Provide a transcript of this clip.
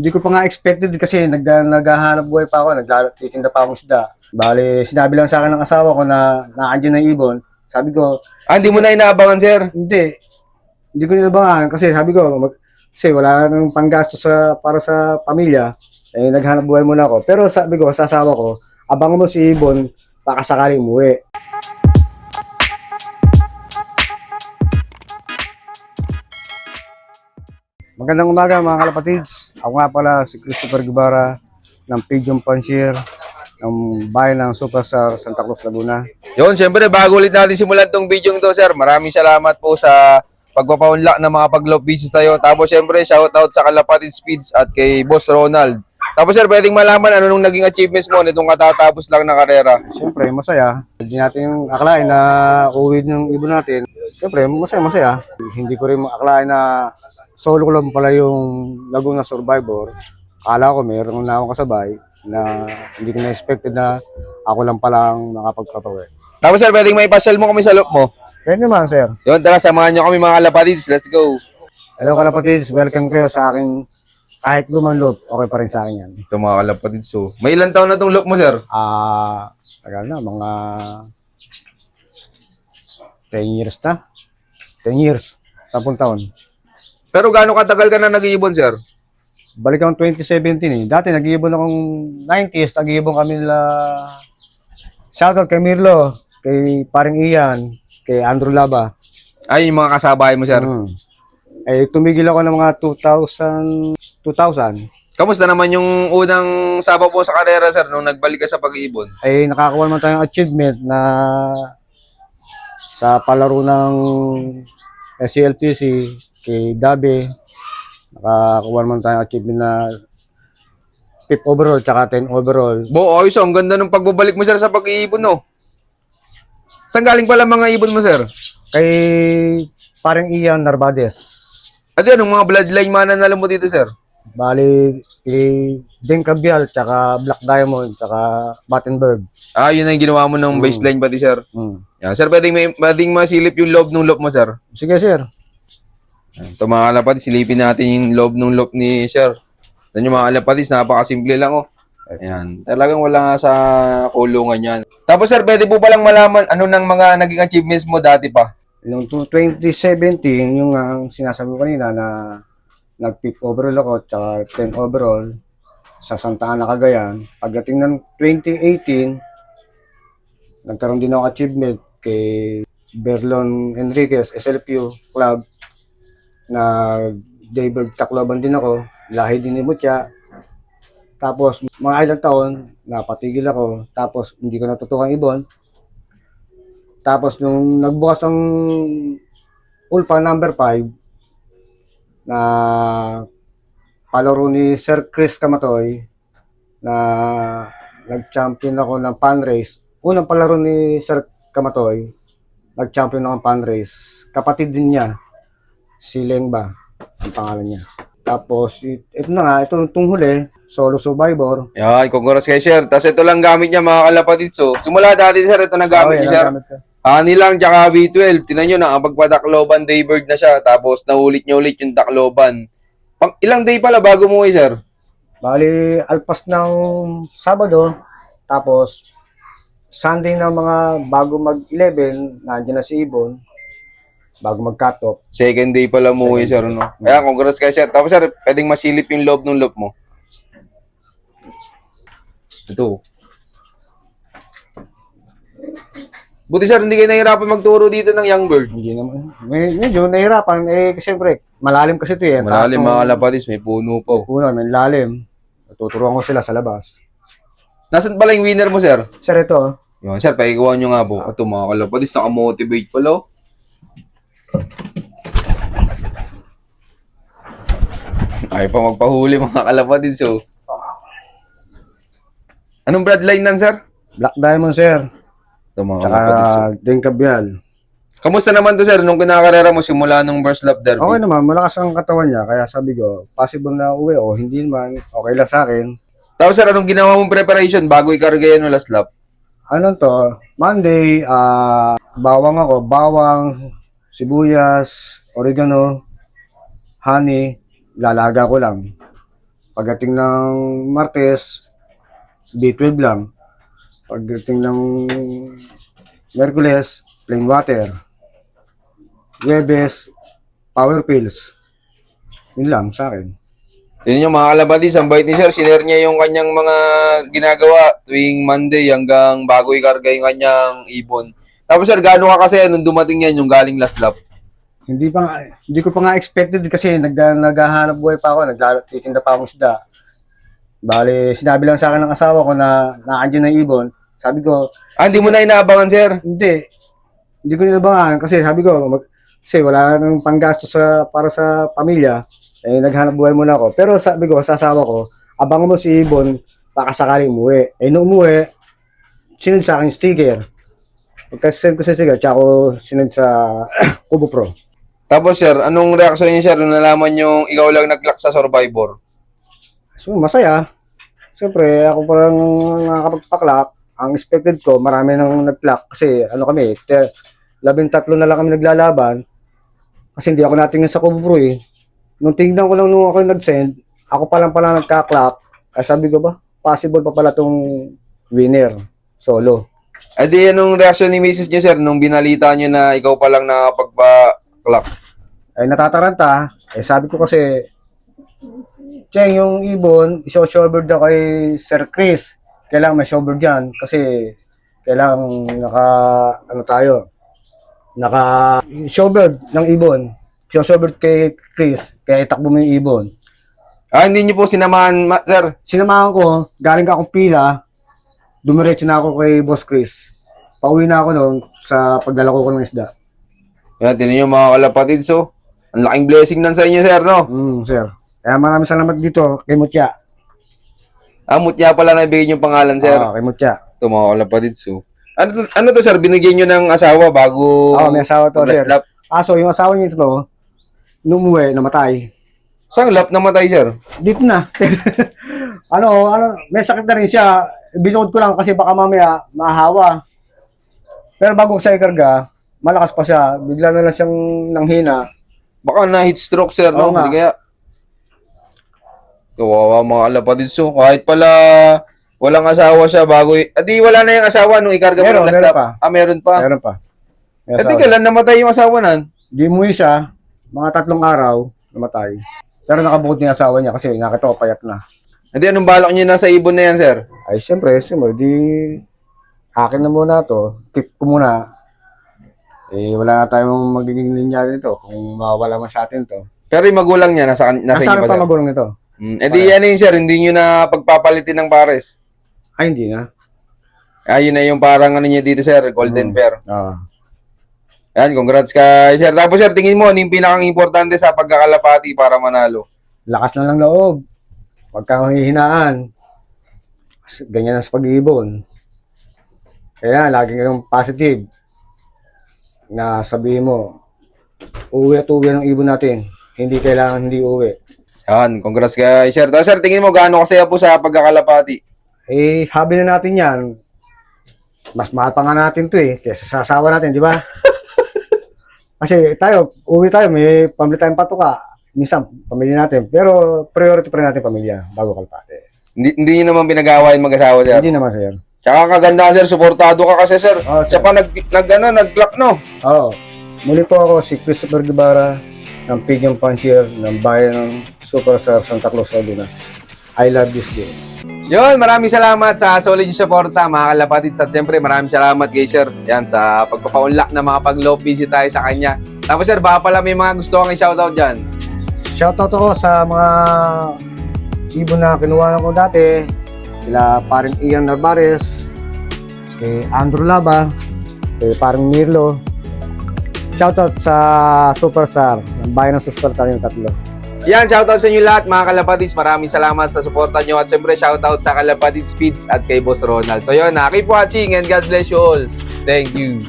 Hindi ko pa nga expected kasi naghahanap buhay pa ako, nagtitinda pa akong isda. Bale, sinabi lang sa akin ng asawa ko na naandyan na ibon. Sabi ko, Hindi mo na inaabangan, sir. hindi ko inabangan kasi sabi ko, kasi wala nang panggasto para sa pamilya. Eh, naghanap buhay muna ako. Pero sabi ko sa asawa ko, abangan mo si ibon, baka sakaling umuwi. Magandang umaga mga kalapatids. Ako nga pala si Christopher Guevara ng Pigeon Pansier ng bayan ng Superstar Santa Cruz, Laguna. Yun, syempre, bago ulit natin simulan tong video to, sir. Maraming salamat po sa pagpapaunlak ng mga pag-love pieces tayo. Tapos, syempre, shoutout sa Kalapatid Speeds at kay Boss Ronald. Tapos, sir, pwedeng malaman ano nung naging achievements mo nitong katatapos lang na karera. Siyempre, masaya. Hindi natin akalain na uwi ng ibon natin. Siyempre, masaya. Hindi ko rin akalain na solo ko lang pala yung Laguna Survivor. Akala ko meron na akong kasabay na hindi ko na-expected na ako lang palang makapagpapawin. Tapos, sir, pwedeng maipasyal mo kami sa loop mo. Pwede naman, sir. Yun, tara, samahan nyo kami mga Kalapatids. Let's go. Hello kalapatids, welcome kayo sa aking kahit lumang loob, okay pa rin sa akin yan. Ito mga Kalapatids. So, may ilang taon na tong loop mo, sir? Tagal na, mga 10 years na. 10 years, 10 taon. Pero gaano katagal ka na nag-iibon, sir? Balik akong 2017 eh. Dati nag-iibon akong 90s, nag-iibon kami nila. Shoutout kay Mirlo, kay paring Ian, kay Andrew Laba. Ay, yung mga kasabahay mo, sir. Eh, tumigil ako ng mga 2000. Kamusta naman yung unang sabaw po sa karera, sir, nung nagbalik ka sa pag-iibon? Ay nakakuha naman tayong achievement na sa palaro ng SCLPC kay Dabe. Nakakuha naman tayong achievement na 5th overall tsaka 10 overall. Ayos, ang ganda ng pagbabalik mo, sir, sa pag-iibon, no? Saan galing pala mga ibon mo, sir? Kay parang Ian Narvades. At yan, ang mga bloodline mananalo mo dito, sir? Bali kay Deng Cabial tsaka Black Diamond tsaka Battenberg. Yun na yung ginawa mo ng baseline pati, sir. Yan, sir, pwedeng masilip yung loob ng loop mo, sir. Sige sir. Ito mga kalapatid, silipin natin yung loob ng loop ni sir. Yan yung mga kalapatid, napakasimple lang, oh. Ayan, talagang wala nga sa kulungan yan. Tapos, sir, pwede po palang malaman ano nang mga naging achievements mo dati pa? Noong 2017, yung sinasabi ko kanina na nag-5th overall ako tsaka 10 overall sa Santa Ana, Cagayan. Pagdating ng 2018, nagkaroon din ako achievement kay Berlon Enriquez, SLPU Club. Nag-Daybird Tacloban din ako, lahi din ni Mutya. Tapos mga ilang taon, napatigil ako. Tapos hindi ko natutukang ibon. Tapos nung nagbukas ang Ulpa number 5 na palaro ni Sir Chris Camatoy na nag-champion ako ng pan race. Unang palaro ni Sir Camatoy, nag-champion ako ng pan race. Kapatid din niya, si Lengba, ang pangalan niya. Tapos ito na nga, itong huli, Solo Survivor. Yan, congrats kay sir. Tapos ito lang gamit niya mga kalapatid. So, simula dati, sir, ito na gamit niya, sir. Honey lang, tsaka B12. Tinan nyo, nakapagpa-Tacloban Daybird na siya. Tapos, naulit niya ulit yung Tacloban. Ilang day pala bago mo sir? Bali, alpas ng Sabado. Tapos, Sunday na mga bago mag-11, nandiyan na si Ibon. Bago mag-cut off. Second day pala mo sir, no? Kaya, congrats kay sir. Tapos, sir, pwedeng masilip yung loob ng loop mo. Ito. Buti sir, hindi kayo nahihirapan magturo dito ng young bird. Hindi naman. Medyo nahirapan. Eh, siyempre, malalim kasi ito eh. Malalim mga kalapatis, may puno pa. Puno, may lalim. Tuturuan ko sila sa labas. Nasaan pala yung winner mo, sir? Sir, ito. Yun, sir, pakikuha nyo nga po. Ito mga kalapatis, nakamotivate pala. Ay pa magpahuli mga kalapatis, so. Anong bloodline nan, sir? Black Diamond, sir. Ito mga Tsaka kalapatis, so. Deng Cabial. Kamusta naman to, sir, nung kinakarera mo simula nung first lap derby? Okay naman, malakas ang katawan niya. Kaya sabi ko, possible na uwi o hindi naman. Okay lang sa akin. Tapos, sir, anong ginawa mong preparation bago ikarga yan ng last lap? Ano to? Monday, bawang ako. Bawang, sibuyas, oregano, honey. Lalaga ko lang. Pagdating ng Martes, B12 lang. Pagdating ng Merkules, plain water. Huwebes, power pills. Yun lang sa akin. Yun yung mga kalapatids, ang bait ni sir, sinare niya yung kanyang mga ginagawa tuwing Monday hanggang bago ikarga yung kanyang ibon. Tapos sir, gaano ka kasi nung dumating yan yung galing last lap? Hindi ko pa nga expected kasi naghahanap buhay pa ako, nagtitinda pa akong isda. Bale, sinabi lang sa akin ng asawa ko na naandyan na ibon. Sabi ko, Hindi mo na inaabangan sir? hindi ko inabangan kasi sabi ko, kasi wala nang panggastos para sa pamilya, eh naghanap buhay muna ako. Pero sabi ko sa asawa ko, abangan mo si ibon, baka sakaling umuwi. Eh nung umuwi, sinunod sa akin yung sticker. Pagka-send ko sa sticker, tsaka ko sinunod sa Kubo Pro. Tapos sir, anong reaksyon niyo sir nung nalaman yung ikaw lang nag-lock sa Survivor? So, masaya. Siyempre, ako parang nakakapagpaklak. Ang expected ko, marami nang nag-clock. Kasi, 13 na lang kami naglalaban. Kasi hindi ako natingin sa Kubo Pro eh. Nung tingnan ko lang nung ako nag-send, ako pa lang pala nagka-clock. Ay sabi ko ba, possible pa pala tong winner, solo. Di anong reaksyon ni Mrs. niyo sir nung binalita niyo na ikaw pa lang nakapagpa-clock? Ay natataranta. Eh sabi ko kasi, Cheng, yung ibon, iso-showbird daw kay Sir Chris. Kailangan may showbird dyan kasi kailangan naka-showbird ng ibon. Iso-showbird kay Chris, kaya itakbo mo yung ibon. Hindi niyo po sinamahan, sir? Sinamahan ko, galing ka akong pila, dumiretso na ako kay Boss Chris. Pauwi na ako noon sa pagdala ko ng isda. Yan, tinan niyo mga kalapatids, so. Ang laking blessing nan sa inyo, sir, no? Sir. Kaya maraming salamat dito kay Mutya. Mutya pala na ibigay yung pangalan, sir. Kay Mutya. Ito mga kalapatids, so. Ano to, sir? Binigyan niyo ng asawa bago May asawa to, sir. last lap? Yung asawa niya ito, nung umuwi, namatay. Saan lap namatay, sir? Dito na, sir. May sakit na rin siya. Binuod ko lang kasi baka mamaya mahawa. Pero bago sa ikarga, malakas pa siya. Bigla na lang siyang nanghina. Baka na heat stroke, sir, no? Oo nga. Hindi kaya. Kawawa mga kalapatids, so. Kahit pala walang asawa siya bago wala na yung asawa nung ikarga mo ng last lap. Pa. Meron pa. Meron pa. Kailan namatay yung asawa nan? Di umuwi siya, mga 3 araw, namatay. Pero nakabukod niya asawa niya kasi nakita ko payat na. Anong balak niyo na sa ibon na yan, sir? Ay, siyempre, di akin na muna to. Tip ko muna. Eh, wala na tayong magiging linya dito kung mawala man sa atin to. Pero yung magulang niya, nasa inyo Nasa pa, pa sir? magulang nito? Yun, sir, hindi niyo na pagpapalitin ng pares. Ay, hindi na. Yun na yung parang niya dito, sir, golden pair. Yan, congrats kay sir. Tapos, sir, tingin mo, ano yung pinakang importante sa pagkakalapati para manalo? Lakas na lang loob. Pagka mahihinaan. Ganyan ang sa pag-iibon. Kaya, lagi kang positive. Na sabihin mo, uwi at uwi ng ibon natin. Hindi kailangan hindi uwi. Yan, congrats kay sir. Tapos, sir, tingin mo, gaano kasaya po sa pagkakalapati? Eh, habi na natin yan. Mas mahal pa nga natin to eh. Kesa sa asawa natin, di ba? Kasi uwi tayo, may pamilya tayong patuka. Minsan, pamilya natin. Pero priority pa rin natin pamilya bago kalapate. Hindi niyo naman pinag-awain mag-asawa, sir? Hindi naman, sir. Tsaka kaganda, sir. Suportado ka kasi, sir. Oo, sir. Siya pa nag-clock, no? Oo. Muli po ako si Christopher Guevara ng Pigeon Fancier ng bayan ng Superstar Santa Cruz, Laguna. I love this game. Yun, maraming salamat sa solid suporta, mga kalapatids. At siyempre, maraming salamat kay sir. Yan, sa pagpapaunlak ng mga pag-low visit tayo sa kanya. Tapos, sir, baka pala may mga gusto kang i-shoutout dyan. Shoutout ako sa mga ibon na kinuha ko dati. Sila paring Ian Narvaez, kay Andrew Laba, kay paring Mirlo. Shoutout sa Superstar, ng bayan ng Superstar yung 3. Yan, shoutout sa inyo lahat, mga kalapatids. Maraming salamat sa suporta nyo. At siyempre, shoutout sa Kalapatids Speeds at kay Boss Ronald. So yun, keep watching and God bless you all. Thank you.